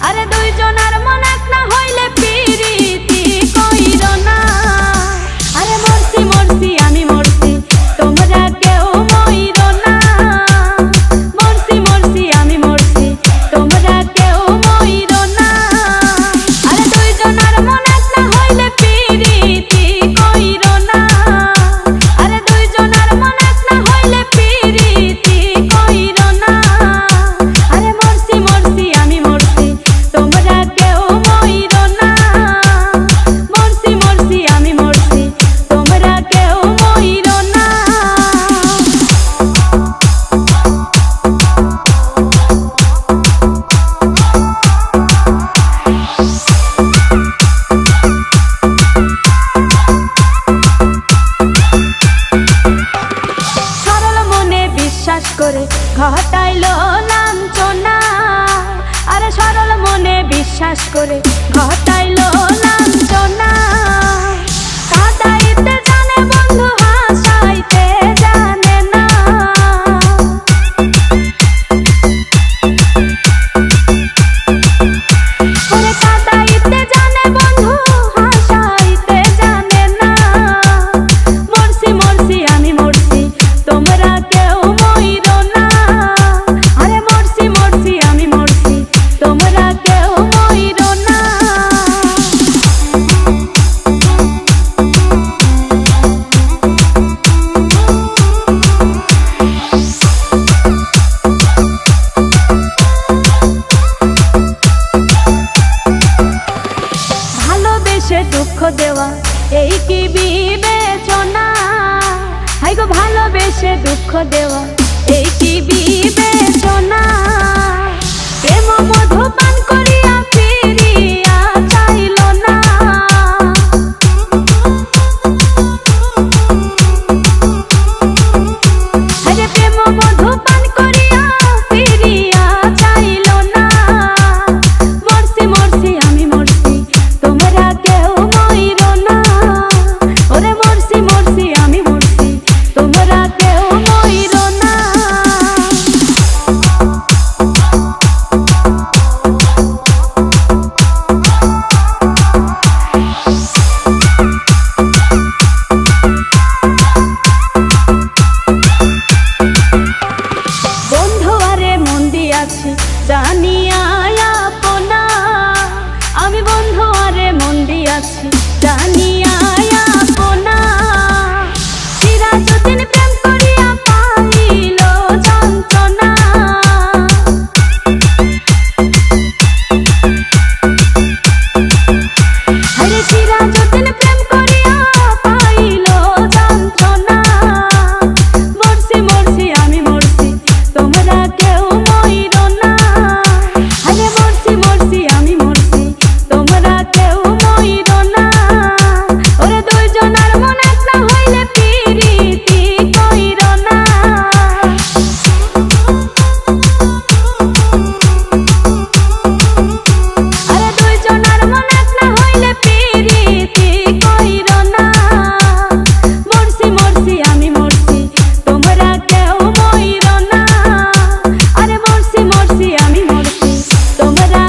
আরে দুইজনের মন এক না হইলে পিরিতি কইর না। আরে মরছি মরছি আমি মরছি তোমরা কেউ মইর না। মরছি মরছি আমি মরছি তোমরা কেউ মইর না। আরে দুইজনের মন এক না হইলে পিরিতি কইর না। আরে দুইজনের মন এক না হইলে পিরিতি কইর না। আরে মরছি মরছি আমি মরছি তোমরা কেউ মইর না। মরছি মরছি আমি মরছি তোমরা কেউ মইর না। সরল মনে বিশ্বাস করে ঘটাইলো লাঞ্ছনা। আরে সরল মনে বিশ্বাস করে ঘটাইলো লাঞ্ছনা। কাঁদাইতে জানে বন্ধু হাসাইতে জানে না। ওরে কাঁদাইতে জানে বন্ধু হাসাইতে জানে না। মরছি মরছি আমি মরছি তোমরা কেউ মইর না। আরে মরছি মরছি আমি মরছি তোমরা কেউ মইর না। ভালোবেসে দুঃখ দেওয়া এই কি বিবেচনা। হাই গো ভালোবেসে দুঃখ দেওয়া